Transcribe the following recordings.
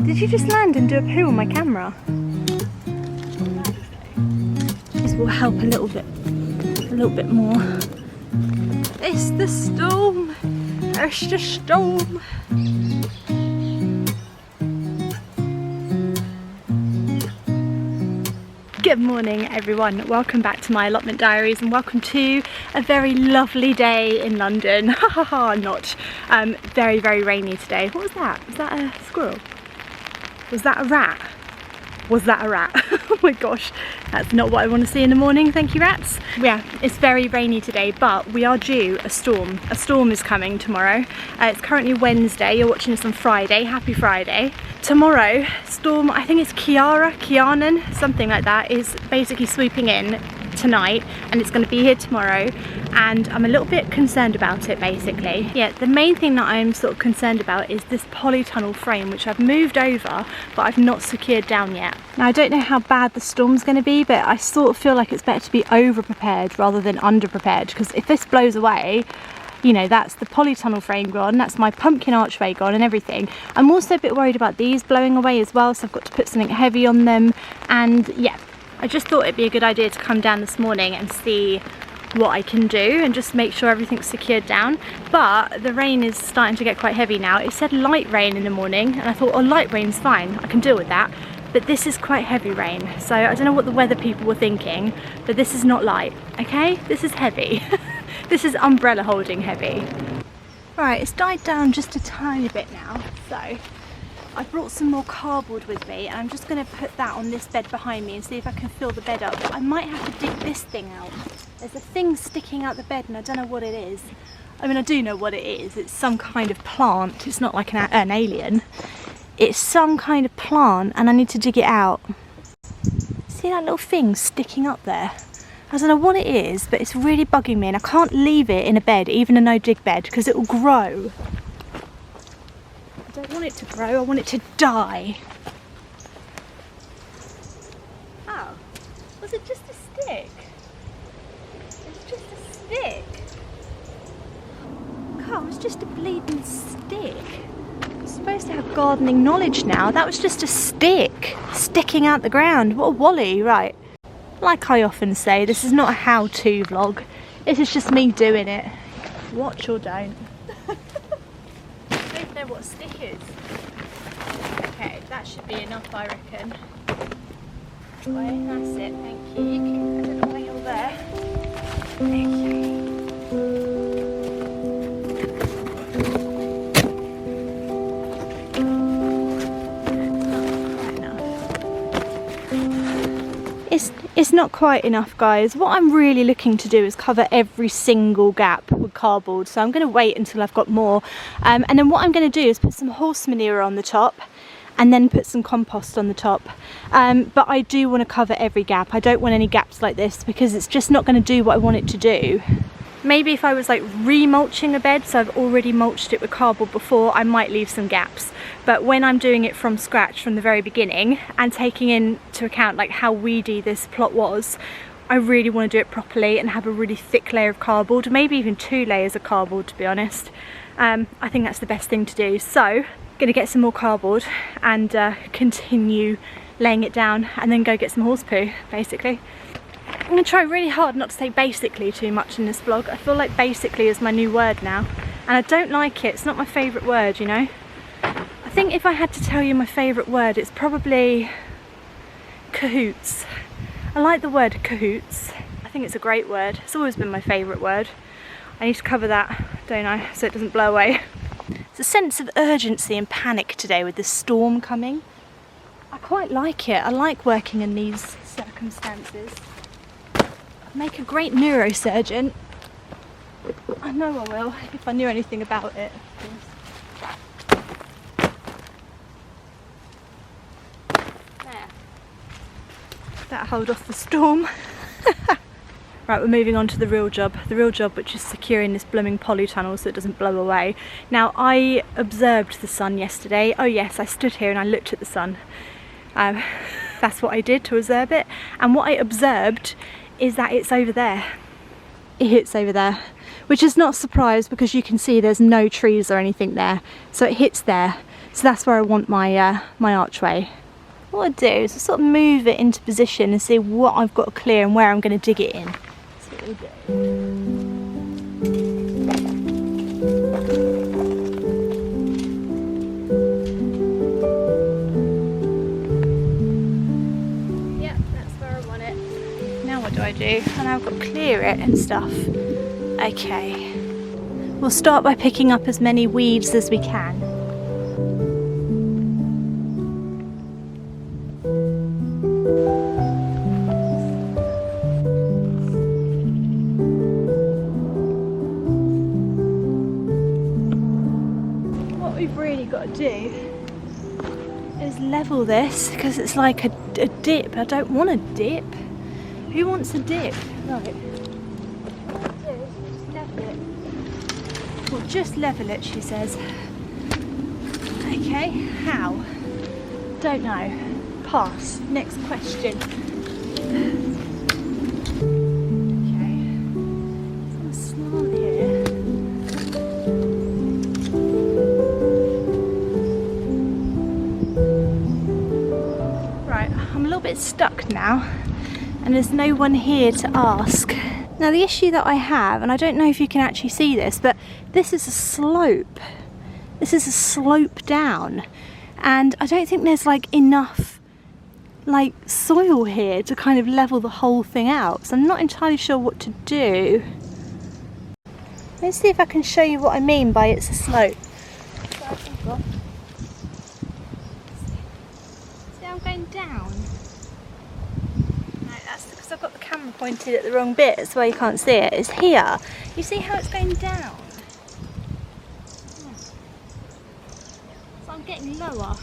Did you just land and do a poo on my camera? This will help a little bit more. It's the storm. It's the storm. Good morning everyone, welcome back to my allotment diaries and welcome to a very lovely day in London. Ha ha ha, not. Very, very rainy today. What was that? Was that a squirrel? Was that a rat? Was that a rat? Oh my gosh, that's not what I want to see in the morning, thank you rats. Yeah, it's very rainy today, but we are due a storm. A storm is coming tomorrow. It's currently Wednesday, you're watching this on Friday, happy Friday. Tomorrow, storm, I think it's Kianan, something like that, is basically sweeping in tonight and it's going to be here tomorrow, and I'm a little bit concerned about it basically. Yeah, the main thing that I'm sort of concerned about is this polytunnel frame, which I've moved over but I've not secured down yet. Now I don't know how bad the storm's going to be, but I sort of feel like it's better to be over prepared rather than under prepared, because if this blows away, you know, that's the polytunnel frame gone, that's my pumpkin archway gone and everything. I'm also a bit worried about these blowing away as well, so I've got to put something heavy on them. And yeah, I just thought it'd be a good idea to come down this morning and see what I can do and just make sure everything's secured down. But the rain is starting to get quite heavy now. It said light rain in the morning and I thought, oh, light rain's fine, I can deal with that. But this is quite heavy rain, so I don't know what the weather people were thinking, but this is not light, okay? This is heavy. This is umbrella holding heavy. Right, it's died down just a tiny bit now, so I brought some more cardboard with me and I'm just going to put that on this bed behind me and see if I can fill the bed up. But I might have to dig this thing out. There's a thing sticking out the bed and I don't know what it is. I mean, I do know what it is. It's some kind of plant. It's not like an alien. It's some kind of plant and I need to dig it out. See that little thing sticking up there? I don't know what it is, but it's really bugging me and I can't leave it in a bed, even a no dig bed, because it will grow. I don't want it to grow, I want it to die. Oh, was it just a stick? It's just a stick. God, it was just a bleeding stick. I'm supposed to have gardening knowledge now. That was just a stick sticking out the ground. What a wally, right. Like I often say, this is not a how-to vlog. This is just me doing it. Watch or don't. I don't know what a stick is. Okay, that should be enough, I reckon. Right, that's it, thank you. You can put it away all there. Thank you. It's not quite enough, guys. What I'm really looking to do is cover every single gap with cardboard, so I'm going to wait until I've got more, and then what I'm going to do is put some horse manure on the top and then put some compost on the top, but I do want to cover every gap. I don't want any gaps like this because it's just not going to do what I want it to do. Maybe if I was like remulching a bed, so I've already mulched it with cardboard before, I might leave some gaps. But when I'm doing it from scratch from the very beginning and taking into account like how weedy this plot was, I really want to do it properly and have a really thick layer of cardboard, maybe even 2 layers of cardboard, to be honest. I think that's the best thing to do. So I'm going to get some more cardboard and continue laying it down and then go get some horse poo, basically. I'm going to try really hard not to say basically too much in this vlog. I feel like basically is my new word now and I don't like it. It's not my favourite word, you know. I think if I had to tell you my favourite word, it's probably cahoots. I like the word cahoots. I think it's a great word. It's always been my favourite word. I need to cover that, don't I, so it doesn't blow away. It's a sense of urgency and panic today with the storm coming. I quite like it. I like working in these circumstances. Make a great neurosurgeon. I know I will, if I knew anything about it. There. That'll hold off the storm. Right, we're moving on to the real job. The real job, which is securing this blooming polytunnel so it doesn't blow away. Now, I observed the sun yesterday. Oh yes, I stood here and I looked at the sun. That's what I did to observe it. And what I observed is that it's over there. It hits over there, which is not a surprise because you can see there's no trees or anything there, so it hits there. So that's where I want my my archway. What I do is I sort of move it into position and see what I've got to clear and where I'm going to dig it in. That's what we'll do. I do, and I've got to clear it and stuff. Okay, we'll start by picking up as many weeds as we can. What we've really got to do is level this, because it's like a dip. I don't want a dip. Who wants a dip? Right. Just level it. Well, just level it, she says. Okay, how? Don't know. Pass. Next question. Okay. Some slant here. Right, I'm a little bit stuck now. And there's no one here to ask. Now the issue that I have, and I don't know if you can actually see this, but this is a slope. This is a slope down. And I don't think there's like enough like soil here to kind of level the whole thing out. So I'm not entirely sure what to do. Let's see if I can show you what I mean by it's a slope. See how I'm going down? Because I've got the camera pointed at the wrong bit, that's why you can't see it. It's here. You see how it's going down? So I'm getting lower.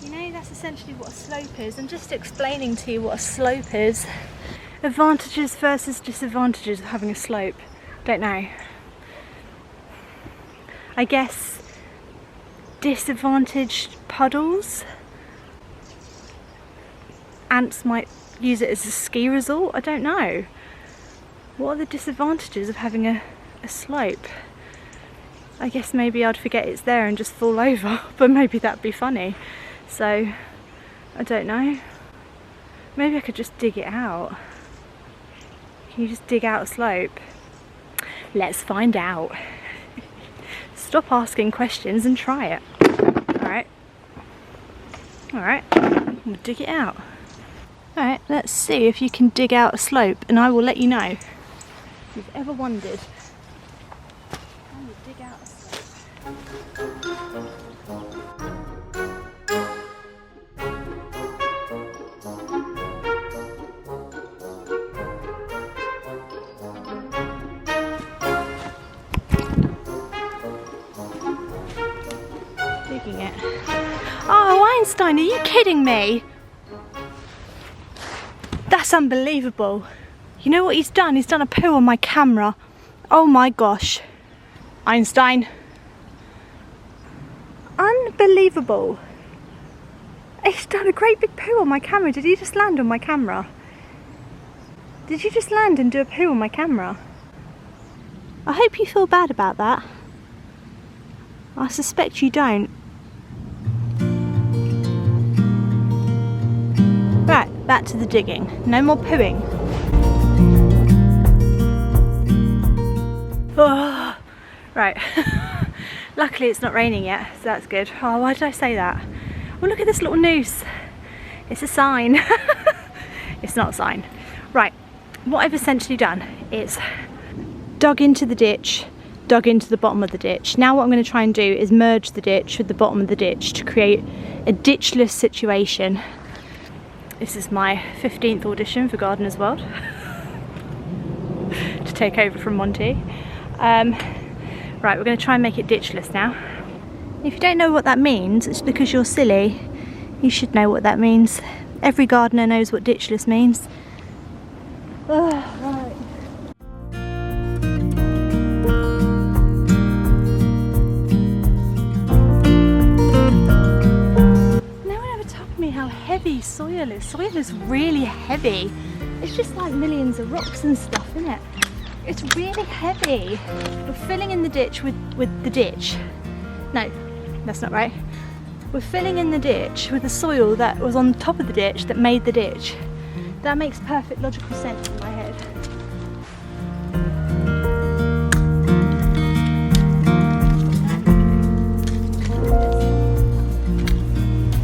You know, that's essentially what a slope is. I'm just explaining to you what a slope is. Advantages versus disadvantages of having a slope. Don't know. I guess disadvantaged puddles. Ants might use it as a ski resort. I don't know. What are the disadvantages of having a slope? I guess maybe I'd forget it's there and just fall over, but maybe that'd be funny. So I don't know. Maybe I could just dig it out. Can you just dig out a slope? Let's find out. Stop asking questions and try it. Alright. Alright. I'm gonna dig it out. Alright, let's see if you can dig out a slope, and I will let you know. If you've ever wondered how you dig out a slope. Digging it. Oh, Einstein, are you kidding me? That's unbelievable. You know what he's done? He's done a poo on my camera. Oh my gosh. Einstein. Unbelievable. He's done a great big poo on my camera. Did he just land on my camera? Did you just land and do a poo on my camera? I hope you feel bad about that. I suspect you don't. Right, back to the digging. No more pooing. Oh, right. Luckily it's not raining yet, so that's good. Oh, why did I say that? Well, look at this little noose. It's a sign. It's not a sign. Right, what I've essentially done is dug into the ditch, dug into the bottom of the ditch. Now what I'm going to try and do is merge the ditch with the bottom of the ditch to create a ditchless situation. This is my 15th audition for Gardener's World to take over from Monty. Right, we're going to try and make it ditchless now. If you don't know what that means, it's because you're silly. You should know what that means. Every gardener knows what ditchless means. Right. How heavy soil is. Soil is really heavy. It's just like millions of rocks and stuff, isn't it? It's really heavy. We're filling in the ditch with the ditch. No, that's not right. We're filling in the ditch with the soil that was on top of the ditch that made the ditch. That makes perfect logical sense in my head.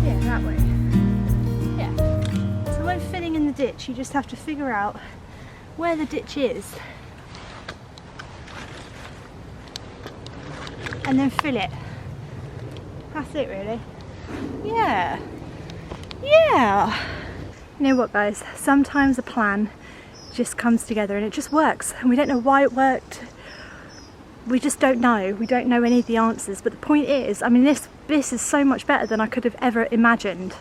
Yeah, that way. Yeah. So when filling in the ditch, you just have to figure out where the ditch is and then fill it. That's it really. Yeah. Yeah. You know what guys, sometimes a plan just comes together and it just works and we don't know why it worked. We just don't know. We don't know any of the answers, but the point is, I mean this is so much better than I could have ever imagined.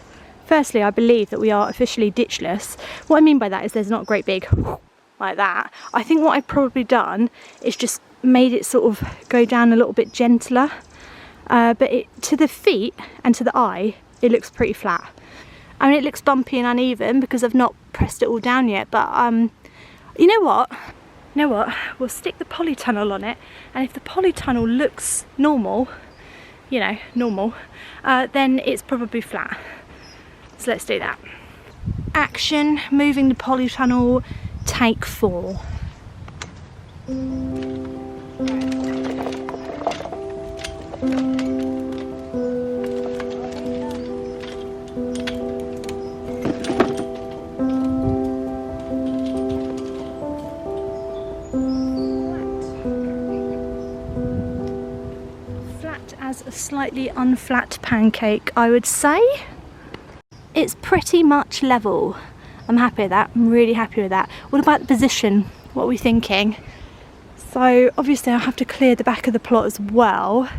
Firstly, I believe that we are officially ditchless. What I mean by that is there's not a great big like that. I think what I've probably done is just made it sort of go down a little bit gentler, but to the feet and to the eye it looks pretty flat. I mean it looks bumpy and uneven because I've not pressed it all down yet, but you know what? We'll stick the polytunnel on it, and if the polytunnel looks normal, you know, normal, then it's probably flat. So let's do that. Action, moving the polytunnel, take 4. Flat as a slightly unflat pancake, I would say. It's pretty much level. I'm happy with that. I'm really happy with that. What about the position? What are we thinking? So obviously I'll have to clear the back of the plot as well.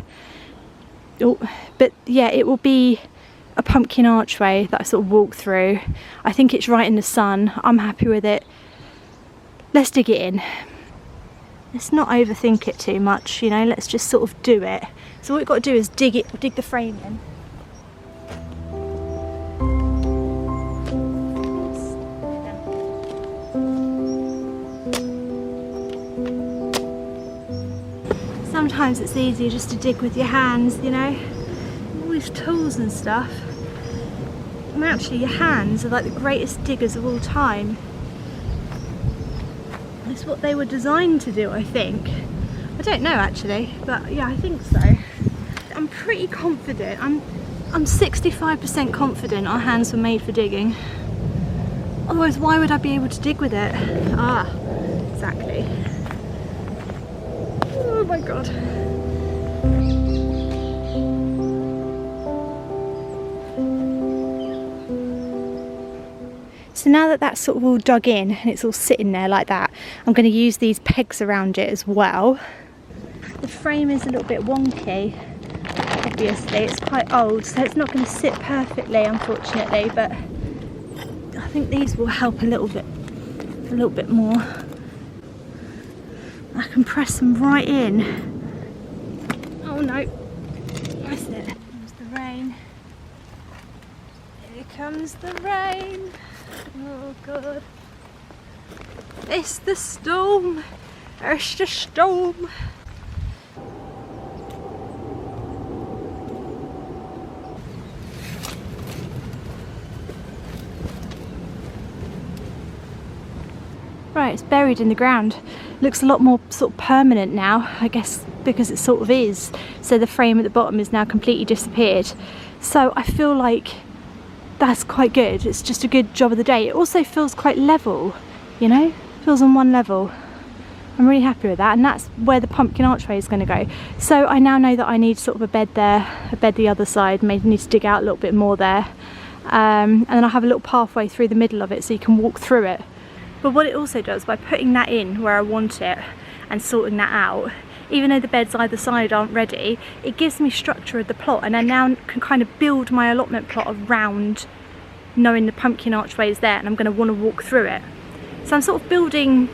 Oh, but yeah, it will be a pumpkin archway that I sort of walk through. I think it's right in the sun. I'm happy with it. Let's dig it in. Let's not overthink it too much, you know, let's just sort of do it. So what we've got to do is dig the frame in. Sometimes it's easier just to dig with your hands, you know, all these tools and stuff. And actually your hands are like the greatest diggers of all time. It's what they were designed to do, I think. I don't know actually, but yeah, I think so. I'm pretty confident, I'm 65% confident our hands were made for digging. Otherwise, why would I be able to dig with it? Ah, exactly. Oh my god. So now that that's sort of all dug in and it's all sitting there like that, I'm going to use these pegs around it as well. The frame is a little bit wonky, obviously, it's quite old, so it's not going to sit perfectly, unfortunately, but I think these will help a little bit more. I can press them right in. Oh no, that's it. Comes the rain. Here comes the rain. Oh god. It's the storm. It's the storm. Right, it's buried in the ground. Looks a lot more sort of permanent now, I guess because it sort of is. So the frame at the bottom is now completely disappeared. So I feel like that's quite good. It's just a good job of the day. It also feels quite level, you know? It feels on one level. I'm really happy with that, and that's where the pumpkin archway is going to go. So I now know that I need sort of a bed there, a bed the other side, maybe need to dig out a little bit more there. And then I'll have a little pathway through the middle of it so you can walk through it. But what it also does, by putting that in where I want it and sorting that out, even though the beds either side aren't ready, it gives me structure of the plot, and I now can kind of build my allotment plot around knowing the pumpkin archway is there and I'm going to want to walk through it. So I'm sort of building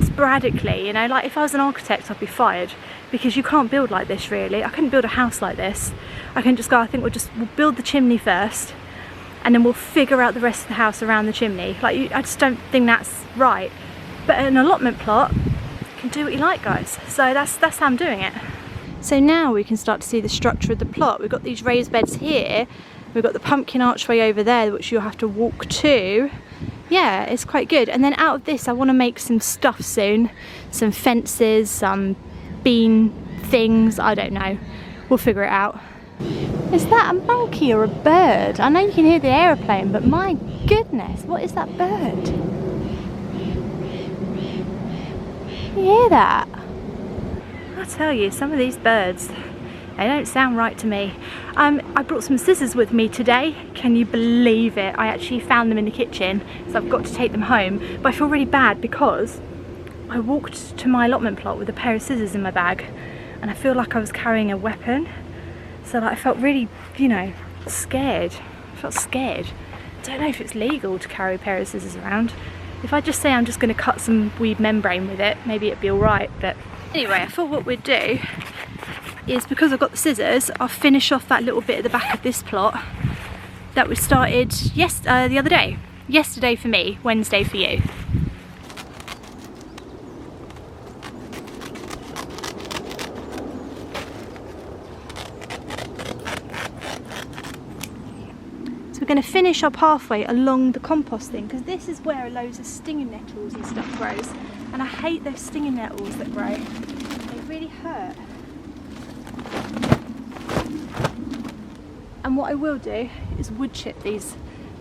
sporadically, you know, like if I was an architect I'd be fired, because you can't build like this really. I couldn't build a house like this. I can just go, I think we'll build the chimney first, and then we'll figure out the rest of the house around the chimney. Like, I just don't think that's right. But an allotment plot, you can do what you like, guys. So that's how I'm doing it. So now we can start to see the structure of the plot. We've got these raised beds here, we've got the pumpkin archway over there which you'll have to walk to. Yeah, it's quite good. And then out of this I want to make some stuff soon, some fences, some bean things, I don't know, we'll figure it out. Is that a monkey or a bird? I know you can hear the aeroplane, but my goodness, what is that bird? You hear that? I tell you, some of these birds, they don't sound right to me. I brought some scissors with me today. Can you believe it? I actually found them in the kitchen, so I've got to take them home. But I feel really bad because I walked to my allotment plot with a pair of scissors in my bag, and I feel like I was carrying a weapon. So like, I felt really, you know, scared. I felt scared. I don't know if it's legal to carry a pair of scissors around. If I just say I'm just going to cut some weed membrane with it, maybe it'd be alright. But anyway, I thought what we'd do is, because I've got the scissors, I'll finish off that little bit at the back of this plot that we started the other day. Yesterday for me, Wednesday for you. We're going to finish our pathway along the composting, because this is where loads of stinging nettles and stuff grows, and I hate those stinging nettles that grow. They really hurt. And what I will do is wood chip these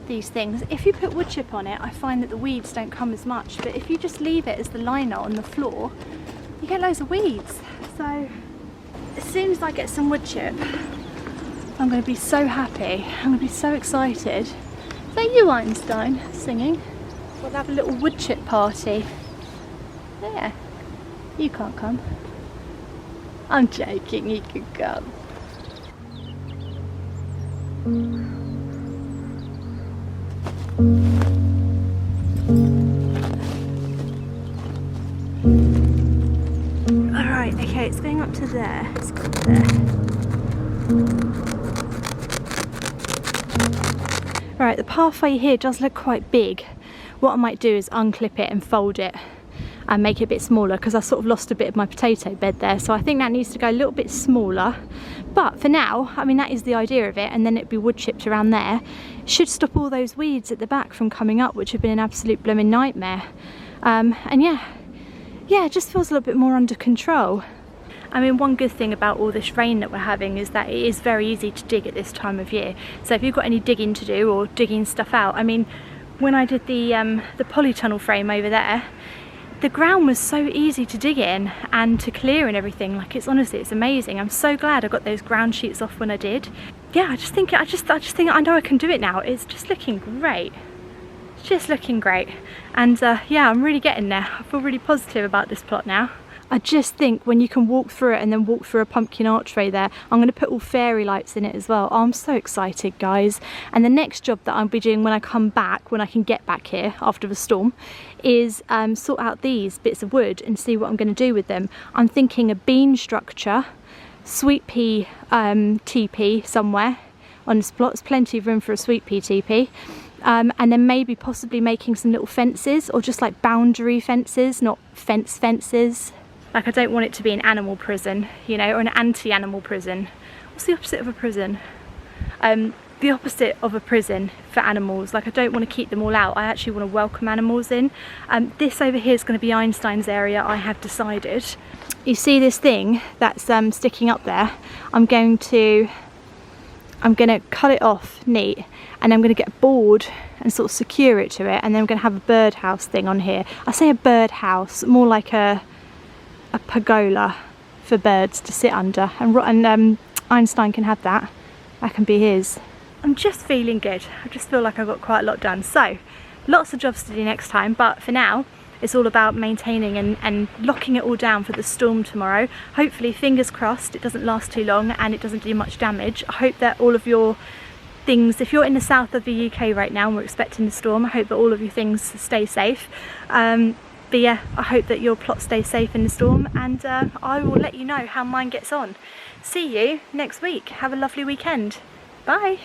things. If you put wood chip on it, I find that the weeds don't come as much, but if you just leave it as the liner on the floor, you get loads of weeds. So as soon as I get some wood chip, I'm going to be so happy. I'm going to be so excited. Is that you, Einstein, singing? We'll have a little wood chip party. Yeah. You can't come. I'm joking, you can come. Alright, okay, it's going up to there. It's got there. Right, the pathway here does look quite big. What I might do is unclip it and fold it and make it a bit smaller, because I sort of lost a bit of my potato bed there, so I think that needs to go a little bit smaller. But for now, I mean, that is the idea of it, and then it'd be wood chipped around there. It should stop all those weeds at the back from coming up, which have been an absolute blooming nightmare. And yeah, it just feels a little bit more under control. I mean, one good thing about all this rain that we're having is that it is very easy to dig at this time of year. So if you've got any digging to do or digging stuff out, I mean, when I did the polytunnel frame over there, the ground was so easy to dig in and to clear and everything. Like, it's honestly, it's amazing. I'm so glad I got those ground sheets off when I did. Yeah, I just think I know I can do it now. It's just looking great. It's just looking great. And yeah, I'm really getting there. I feel really positive about this plot now. I just think when you can walk through it and then walk through a pumpkin archway there, I'm going to put all fairy lights in it as well. Oh, I'm so excited, guys. And the next job that I'll be doing when I come back, when I can get back here after the storm, is sort out these bits of wood and see what I'm going to do with them. I'm thinking a bean structure, sweet pea teepee somewhere on this plot. There's plenty of room for a sweet pea teepee. And then maybe possibly making some little fences, or just like boundary fences, not fences. Like, I don't want it to be an animal prison, you know, or an anti-animal prison. What's the opposite of a prison? The opposite of a prison for animals. Like, I don't want to keep them all out. I actually want to welcome animals in. This over here is going to be Einstein's area, I have decided. You see this thing that's sticking up there? I'm going to cut it off neat, and I'm going to get a board and sort of secure it to it, and then I'm going to have a birdhouse thing on here. I say a birdhouse, more like a pergola for birds to sit under, and Einstein can have that. That can be his. I'm just feeling good. I just feel like I've got quite a lot done. So, lots of jobs to do next time, but for now, it's all about maintaining and locking it all down for the storm tomorrow. Hopefully, fingers crossed, it doesn't last too long and it doesn't do much damage. I hope that all of your things, if you're in the south of the UK right now and we're expecting the storm, I hope that all of your things stay safe. But yeah, I hope that your plot stays safe in the storm, and I will let you know how mine gets on. See you next week. Have a lovely weekend. Bye.